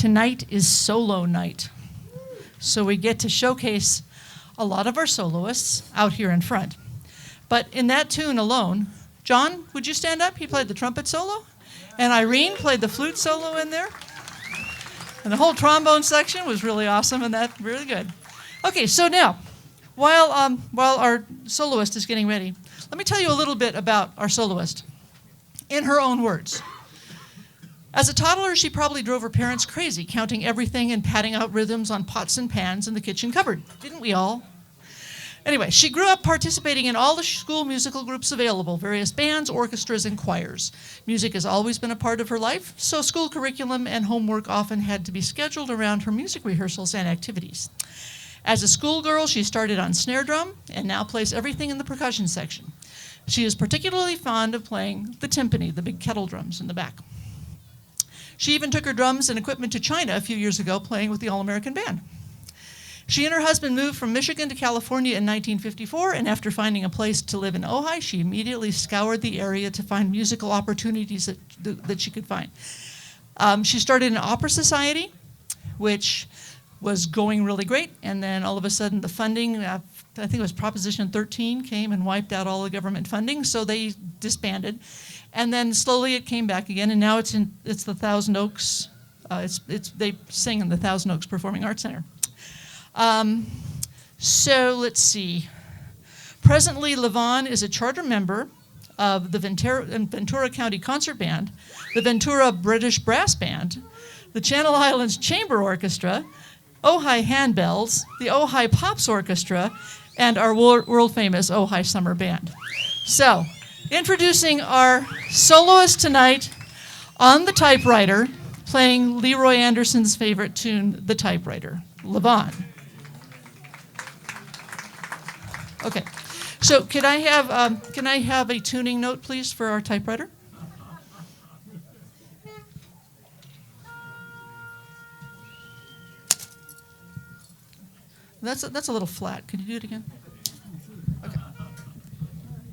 Tonight is solo night. So we get to showcase a lot of our soloists out here in front. But in that tune alone, John, would you stand up? He played the trumpet solo. And Irene played the flute solo in there. And the whole trombone section was really awesome and that really good. Okay, so now, while our soloist is getting ready, let me tell you a little bit about our soloist. In her own words. As a toddler, she probably drove her parents crazy, counting everything and patting out rhythms on pots and pans in the kitchen cupboard. Didn't we all? Anyway, she grew up participating in all the school musical groups available, various bands, orchestras, and choirs. Music has always been a part of her life, so school curriculum and homework often had to be scheduled around her music rehearsals and activities. As a schoolgirl, she started on snare drum and now plays everything in the percussion section. She is particularly fond of playing the timpani, the big kettle drums in the back. She even took her drums and equipment to China a few years ago, playing with the All-American Band. She and her husband moved from Michigan to California in 1954, and after finding a place to live in Ojai, she immediately scoured the area to find musical opportunities that she could find. She started an opera society, which was going really great, and then all of a sudden the funding, I think it was Proposition 13, came and wiped out all the government funding, so they disbanded. And then slowly it came back again, and now it's the Thousand Oaks. They sing in the Thousand Oaks Performing Arts Center. So let's see. Presently, Levon is a charter member of the Ventura County Concert Band, the Ventura British Brass Band, the Channel Islands Chamber Orchestra, Ojai Handbells, the Ojai Pops Orchestra, and our world-famous Ojai Summer Band. So, introducing our soloist tonight on the typewriter, playing Leroy Anderson's favorite tune, The Typewriter, Levon. Okay, so can I have a tuning note, please, for our typewriter? That's a little flat. Can you do it again? Okay.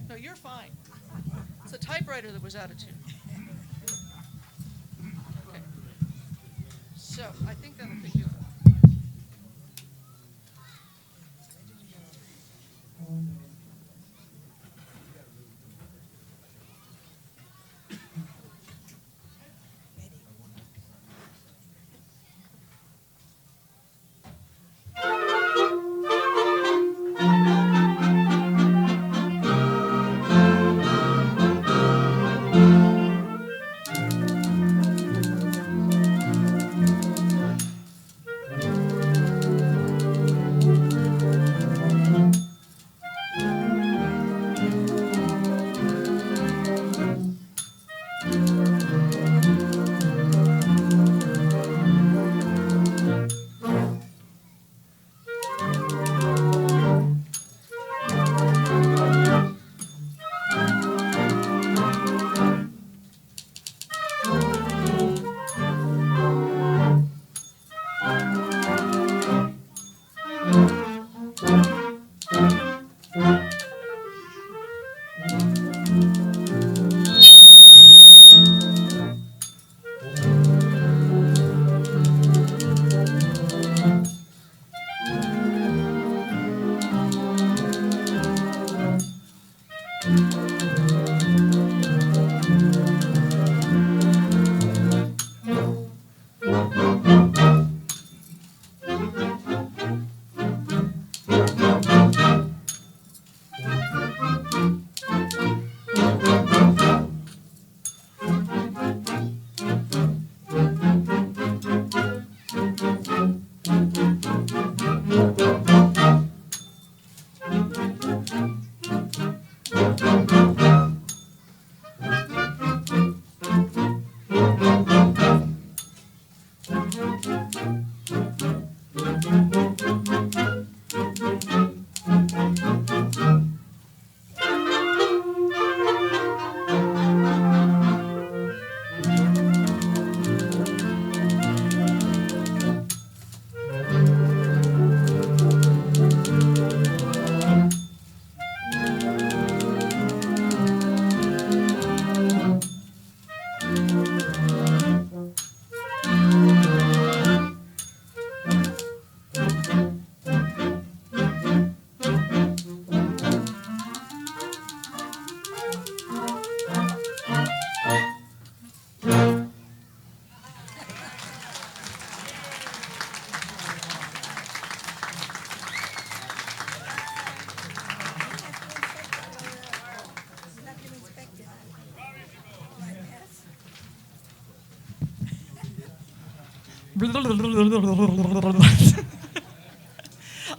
No, you're fine. It's a typewriter that was out of tune. Okay. So I think that'll pick you up.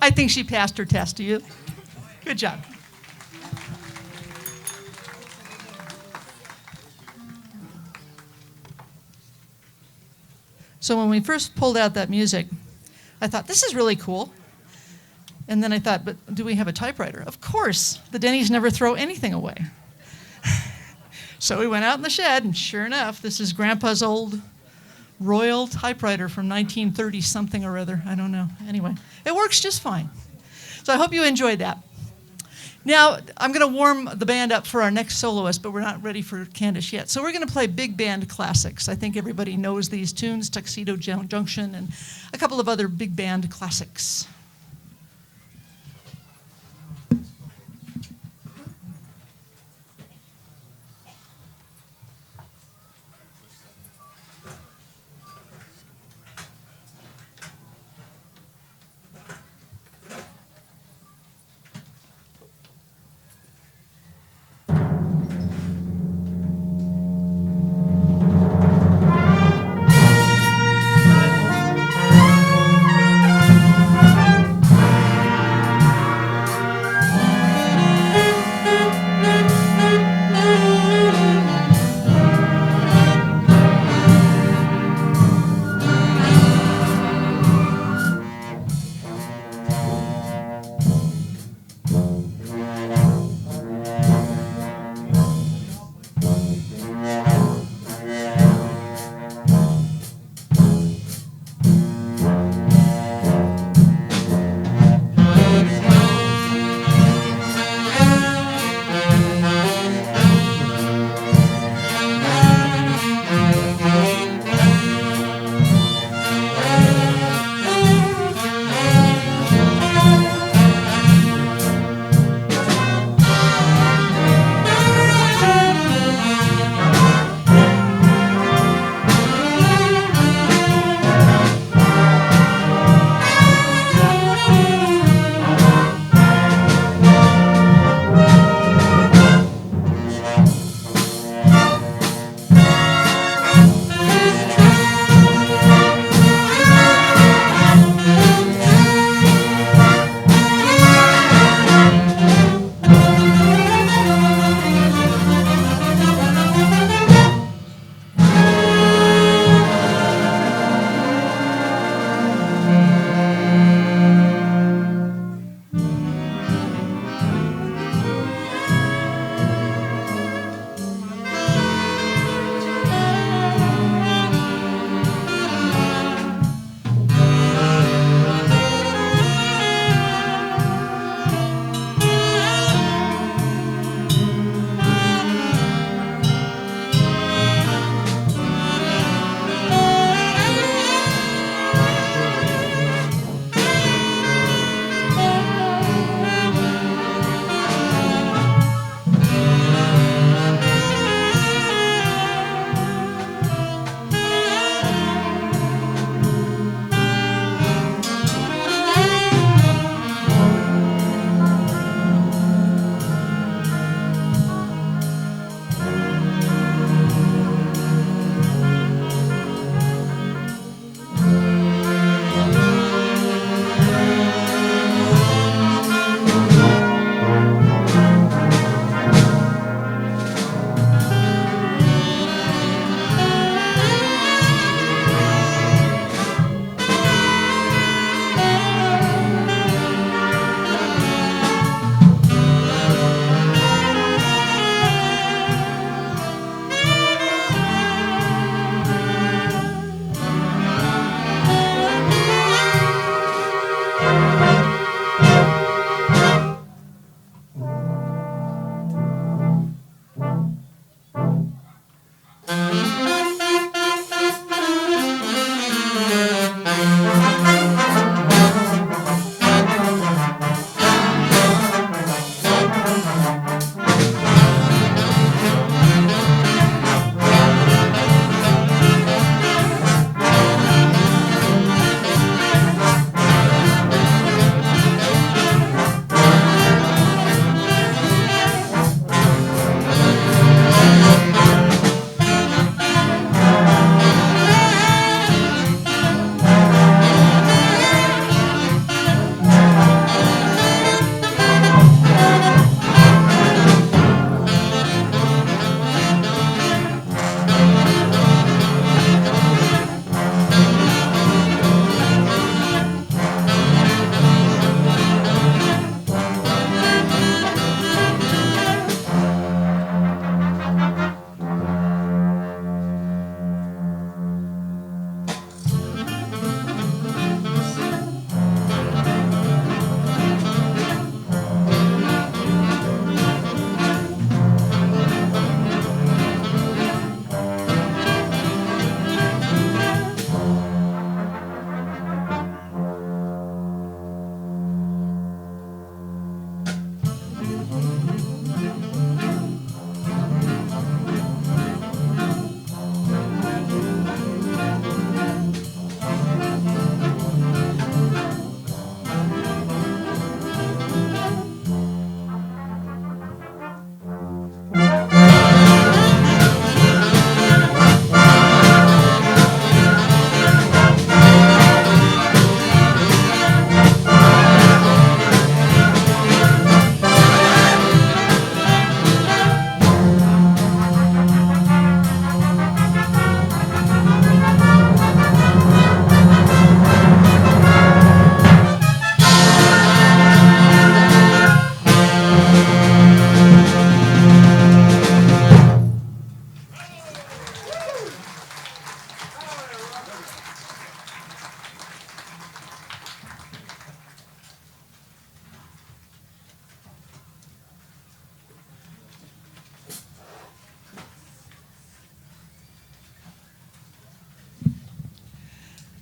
I think she passed her test. Do you? Good job. So when we first pulled out that music, I thought, this is really cool. And then I thought, but do we have a typewriter? Of course. The Denny's never throw anything away. So we went out in the shed, and sure enough, this is Grandpa's old Royal typewriter from 1930-something or other. I don't know. Anyway, it works just fine. So I hope you enjoyed that. Now, I'm going to warm the band up for our next soloist, but we're not ready for Candace yet. So we're going to play big band classics. I think everybody knows these tunes, Tuxedo Junction, and a couple of other big band classics.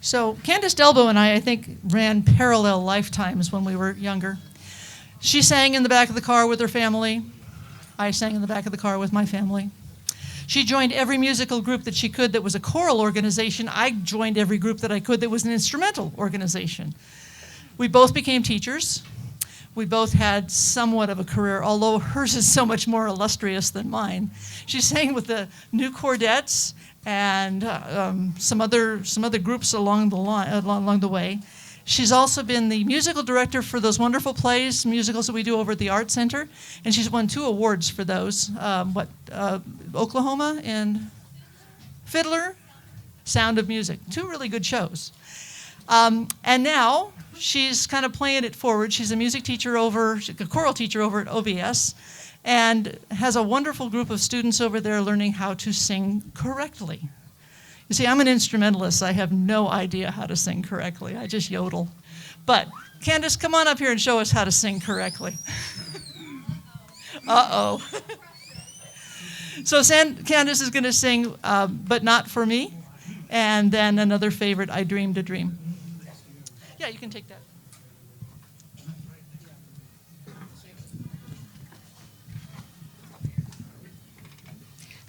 So Candace Delbo and I think, ran parallel lifetimes when we were younger. She sang in the back of the car with her family. I sang in the back of the car with my family. She joined every musical group that she could that was a choral organization. I joined every group that I could that was an instrumental organization. We both became teachers. We both had somewhat of a career, although hers is so much more illustrious than mine. She sang with the New Chordettes and some other groups along the way. She's also been the musical director for those wonderful plays, musicals that we do over at the Art Center, and she's won 2 awards for those. Oklahoma and Fiddler, Sound of Music, 2 really good shows. And now she's kind of playing it forward. She's a music teacher a choral teacher over at OBS, and has a wonderful group of students over there learning how to sing correctly. You see, I'm an instrumentalist. I have no idea how to sing correctly. I just yodel. But Candace, come on up here and show us how to sing correctly. Uh-oh. So Candace is going to sing But Not For Me, and then another favorite, I Dreamed a Dream. Yeah, you can take that.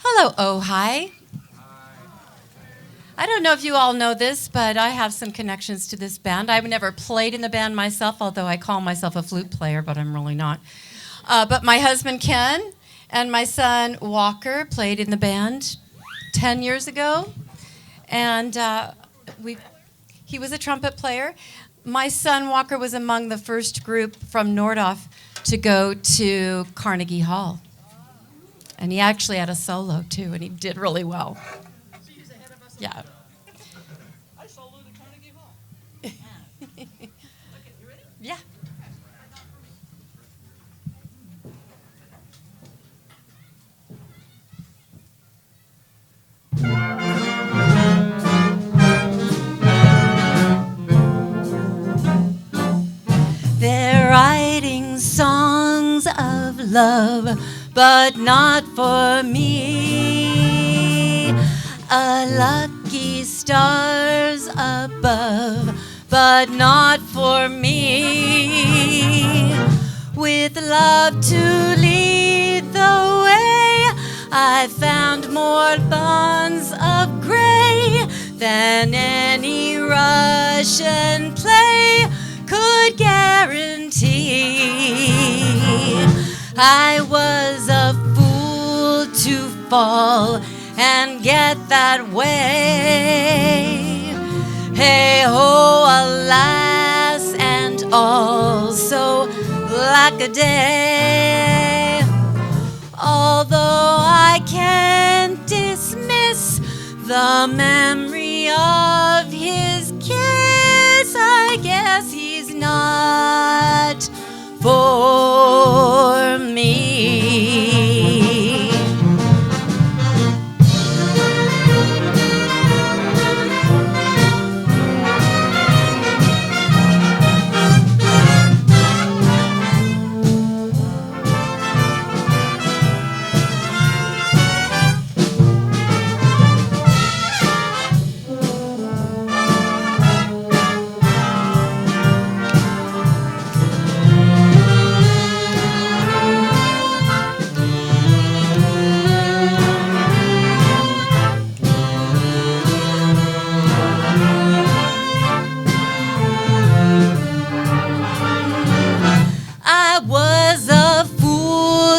Hello, Ojai. I don't know if you all know this, but I have some connections to this band. I've never played in the band myself, although I call myself a flute player, but I'm really not. But my husband, Ken, and my son, Walker, played in the band 10 years ago. And he was a trumpet player. My son, Walker, was among the first group from Nordhoff to go to Carnegie Hall. And he actually had a solo, too, and he did really well. Yeah. I soloed at Carnegie Hall. Okay, you ready? Yeah. They're writing songs of love, but not for me. Lucky stars above, but not for me. With love to lead the way, I found more bonds of gray than any Russian play could guarantee. I was a fool to fall and get that way. Hey ho, alas, and also lack a day. Although I can't dismiss the memory of his kiss, I guess he's not for me.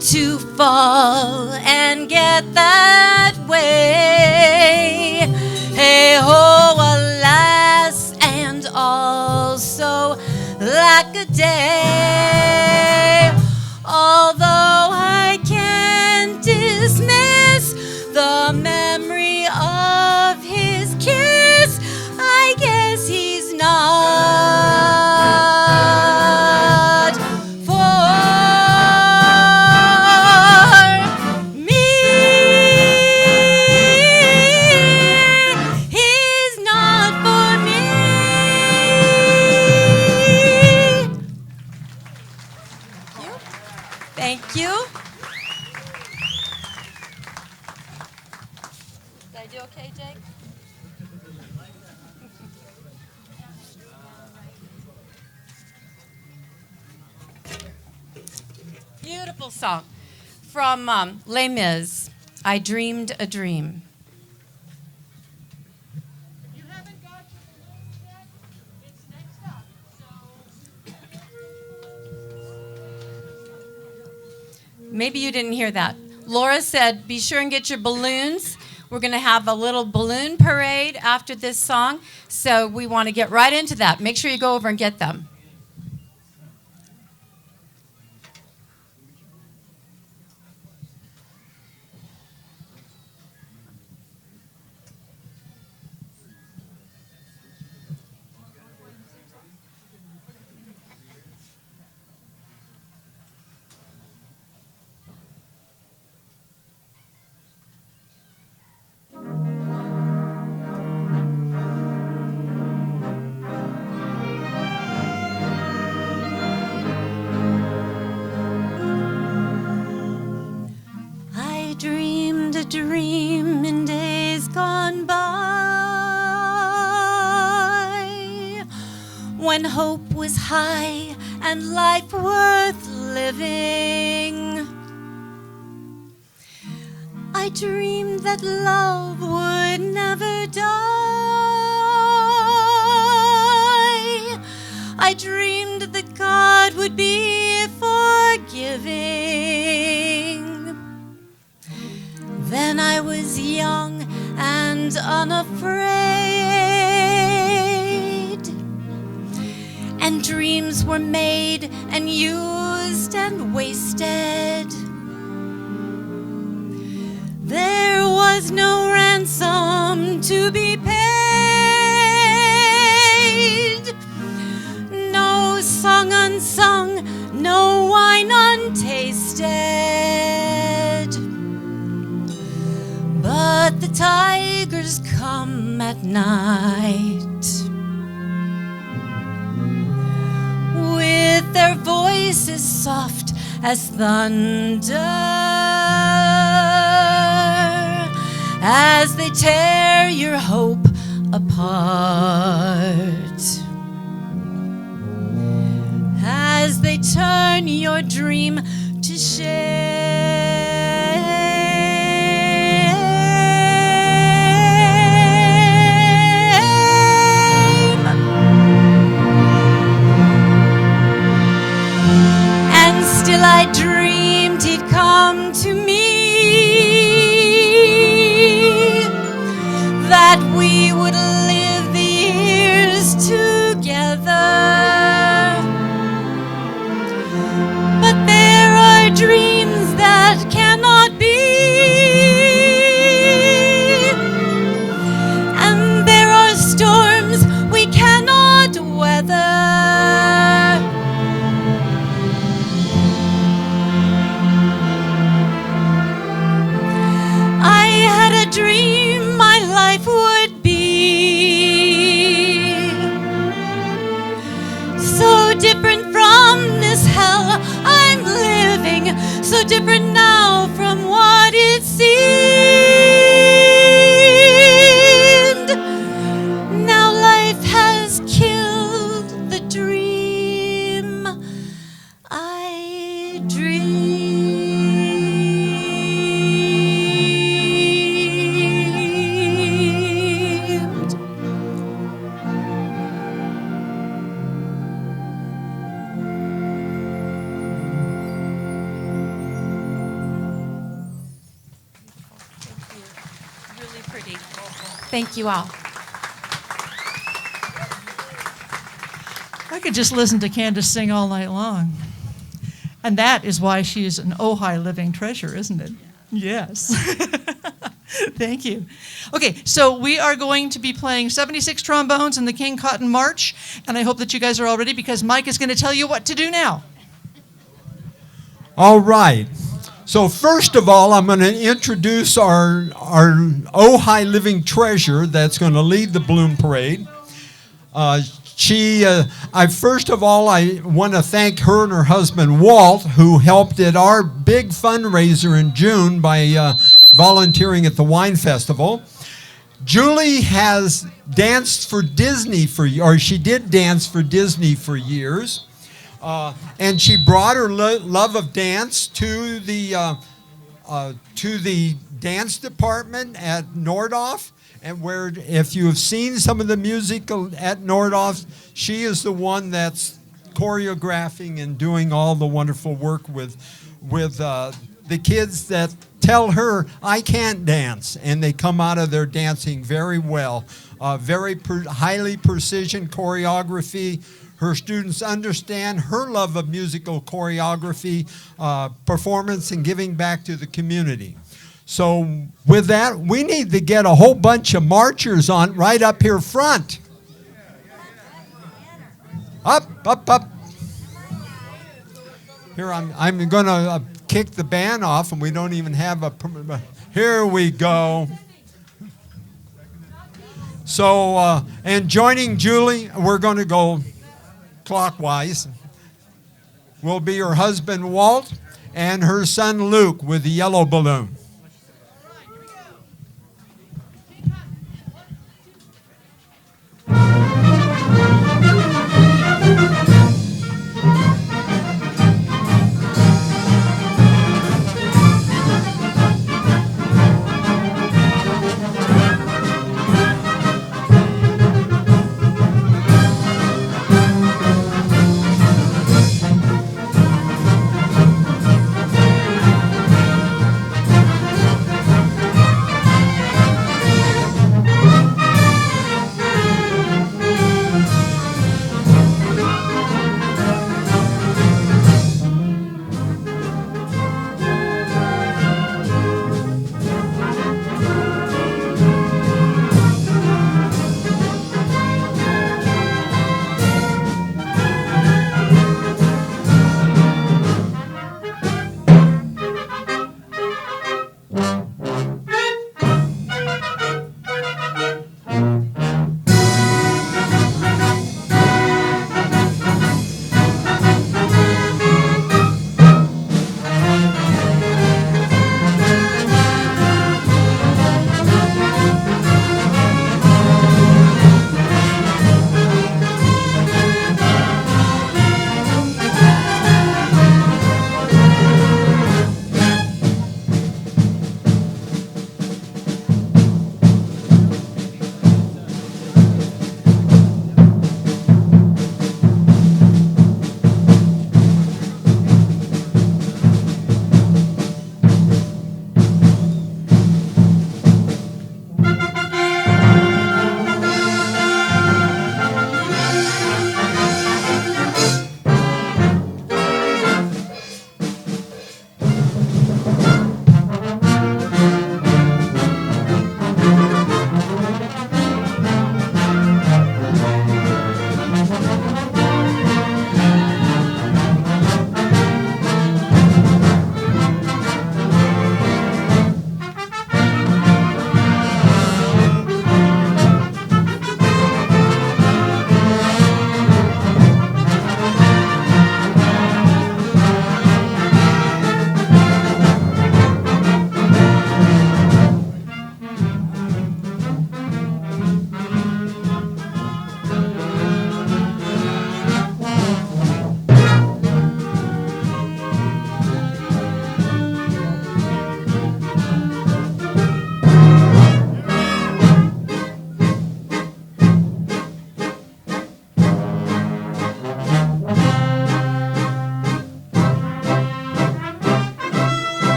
To fall and get that way. Hey ho, alas, and also lack a day. Although I can't dismiss the memory of his kiss, I guess he's not for me. He's not for me. Thank you. Did I do okay, Jake? simple song from Les Mis, I Dreamed a Dream. You haven't got your balloons yet? It's next up. Maybe you didn't hear that. Laura said, be sure and get your balloons. We're going to have a little balloon parade after this song, so we want to get right into that. Make sure you go over and get them. Dream in days gone by, when hope was high and life worth living. I dreamed that love would never die. I dreamed that God would be forgiving. Then I was young and unafraid, and dreams were made and used and wasted. There was no ransom to be paid, no song unsung, no wine untasted. But the tigers come at night with their voices soft as thunder, as they tear your hope apart, as they turn your dream to shame. Still I dreamed he'd come to me, that we would live the years together. But there are dreams that cannot be, and there are storms we cannot weather. Dream my life would be so different from this hell I'm living, so different now from what it seemed. Now life has killed the dream I dreamed. Thank you all. I could just listen to Candace sing all night long. And that is why she is an Ojai living treasure, isn't it? Yes. Thank you. Okay, so we are going to be playing 76 trombones in the King Cotton March, and I hope that you guys are all ready because Mike is going to tell you what to do now. All right. So first of all, I'm going to introduce our Ojai living treasure that's going to lead the balloon parade. I want to thank her and her husband Walt, who helped at our big fundraiser in June by volunteering at the wine festival. Julie has danced for Disney she did dance for Disney for years. And she brought her love of dance to the dance department at Nordhoff, and where, if you have seen some of the musical at Nordhoff, she is the one that's choreographing and doing all the wonderful work with the kids that tell her, I can't dance, and they come out of their dancing very well. Very highly precision choreography. Her students understand her love of musical choreography, performance, and giving back to the community. So with that, we need to get a whole bunch of marchers on right up here front. Up, up, up. Here, I'm going to kick the band off, and we don't even have a... Here we go. So, and joining Julie, we're going to go clockwise, will be her husband, Walt, and her son, Luke, with the yellow balloon.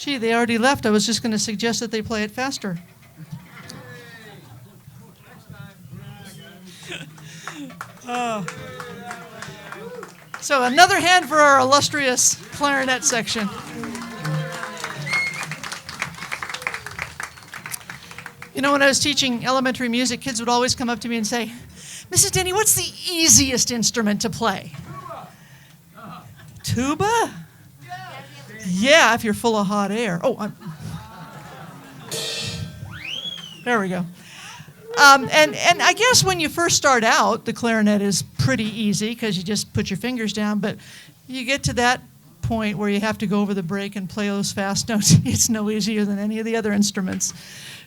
Gee, they already left. I was just going to suggest that they play it faster. So another hand for our illustrious clarinet section. You know, when I was teaching elementary music, kids would always come up to me and say, Mrs. Denny, what's the easiest instrument to play? Tuba? Yeah, if you're full of hot air. There we go. And I guess when you first start out, the clarinet is pretty easy because you just put your fingers down. But you get to that point where you have to go over the break and play those fast notes. It's no easier than any of the other instruments.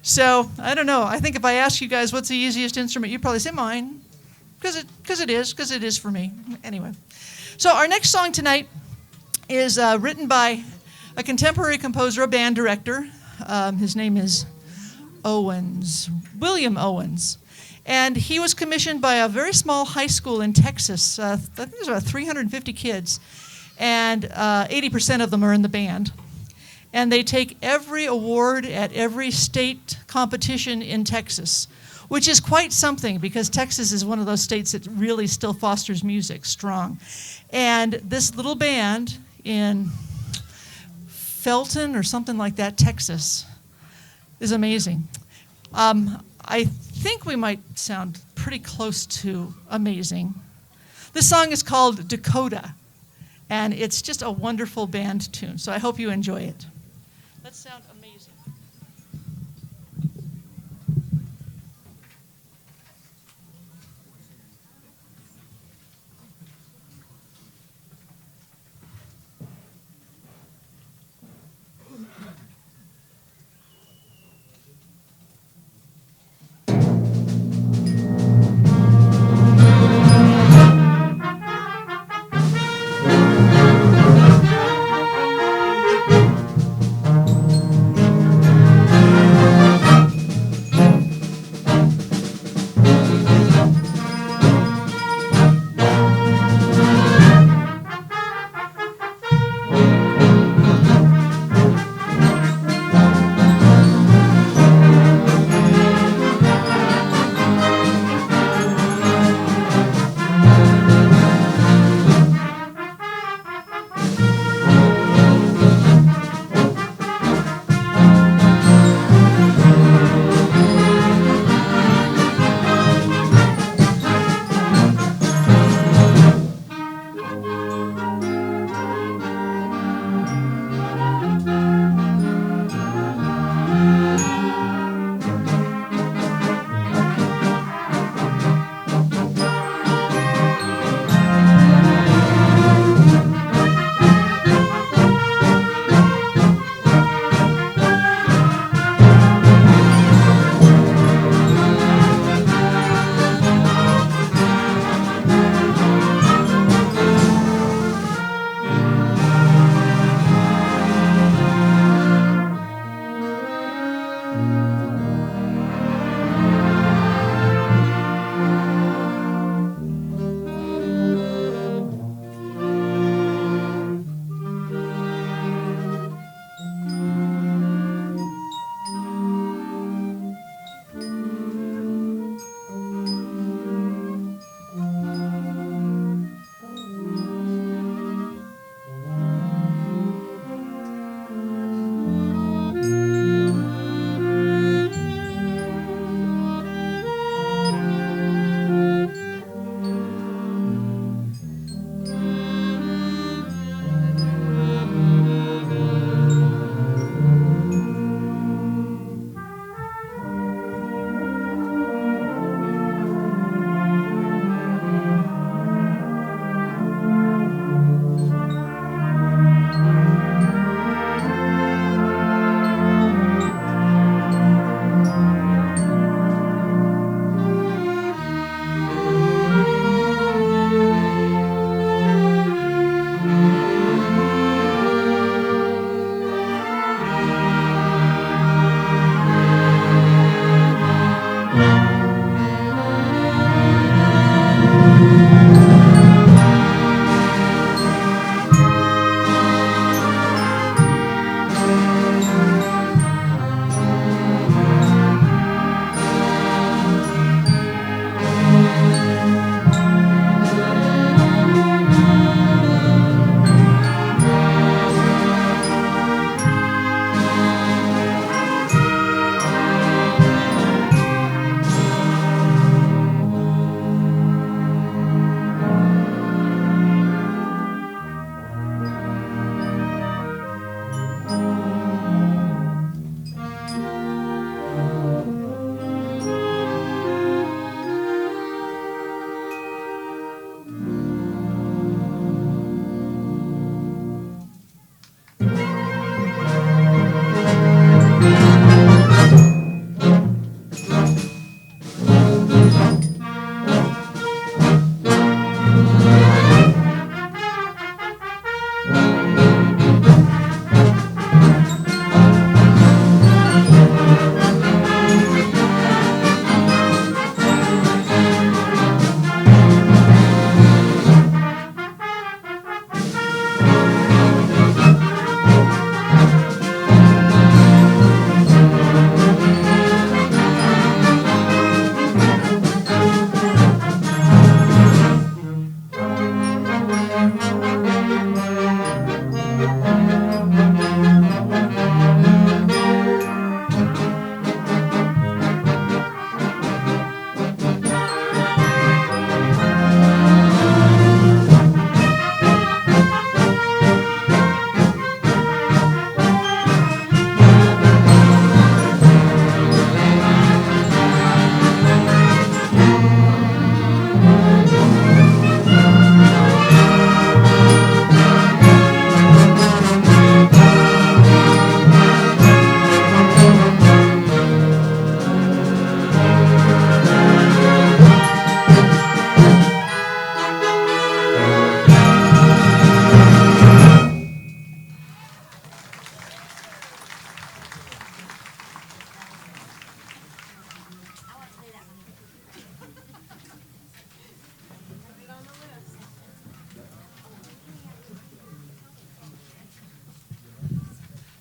So I don't know. I think if I ask you guys what's the easiest instrument, you'd probably say mine, because it is for me. Anyway, so our next song tonight is written by a contemporary composer, a band director. His name is William Owens. And he was commissioned by a very small high school in Texas. I think there's about 350 kids, and 80% of them are in the band. And they take every award at every state competition in Texas, which is quite something because Texas is one of those states that really still fosters music strong. And this little band in Felton or something like that, Texas, is amazing. I think we might sound pretty close to amazing. This song is called Dakota, and it's just a wonderful band tune, so I hope you enjoy it. Let's sound amazing.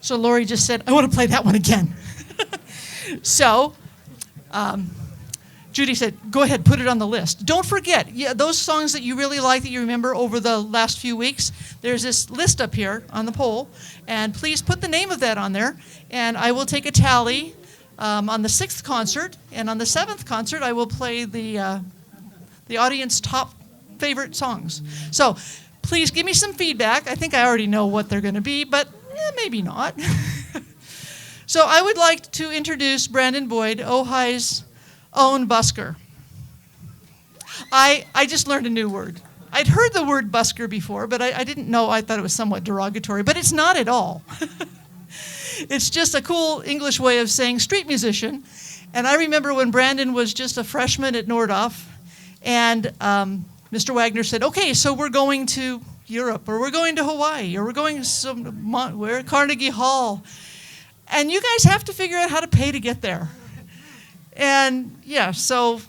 So Lori just said, I want to play that one again. So Judy said, go ahead, put it on the list. Don't forget, those songs that you really like, that you remember over the last few weeks, there's this list up here on the poll, and please put the name of that on there, and I will take a tally on the 6th concert, and on the 7th concert, I will play the audience top favorite songs. So please give me some feedback. I think I already know what they're going to be, but maybe not. So I would like to introduce Brandon Boyd, Ojai's own busker. I just learned a new word. I'd heard the word busker before, but I didn't know. I thought it was somewhat derogatory, but it's not at all. It's just a cool English way of saying street musician. And I remember when Brandon was just a freshman at Nordhoff, and Mr. Wagner said, okay, so we're going to Europe, or we're going to Hawaii, or we're going to Carnegie Hall. And you guys have to figure out how to pay to get there. And yeah, so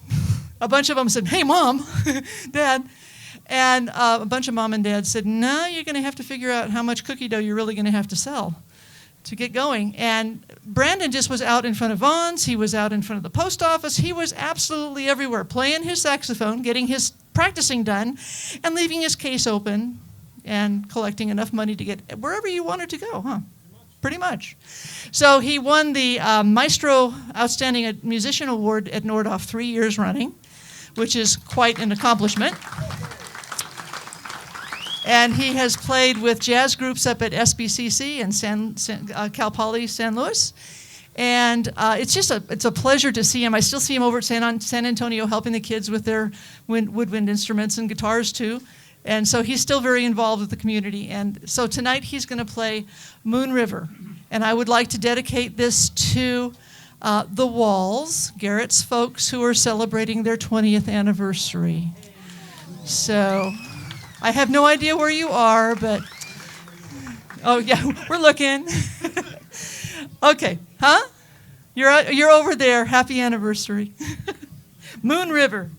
a bunch of them said, hey, Mom, Dad. And a bunch of mom and dad said, no, you're going to have to figure out how much cookie dough you're really going to have to sell to get going. And Brandon just was out in front of Vaughn's. He was out in front of the post office. He was absolutely everywhere, playing his saxophone, getting his practicing done, and leaving his case open and collecting enough money to get wherever you wanted to go, huh? Pretty much. So he won the Maestro Outstanding Musician Award at Nordhoff 3 years running, which is quite an accomplishment. And he has played with jazz groups up at SBCC and Cal Poly San Luis. And it's a pleasure to see him. I still see him over at San Antonio helping the kids with their woodwind instruments and guitars too. And so he's still very involved with the community. And so tonight he's going to play Moon River. And I would like to dedicate this to the Walls, Garrett's folks who are celebrating their 20th anniversary. So I have no idea where you are, but oh yeah, we're looking. Okay, huh? You're over there. Happy anniversary. Moon River.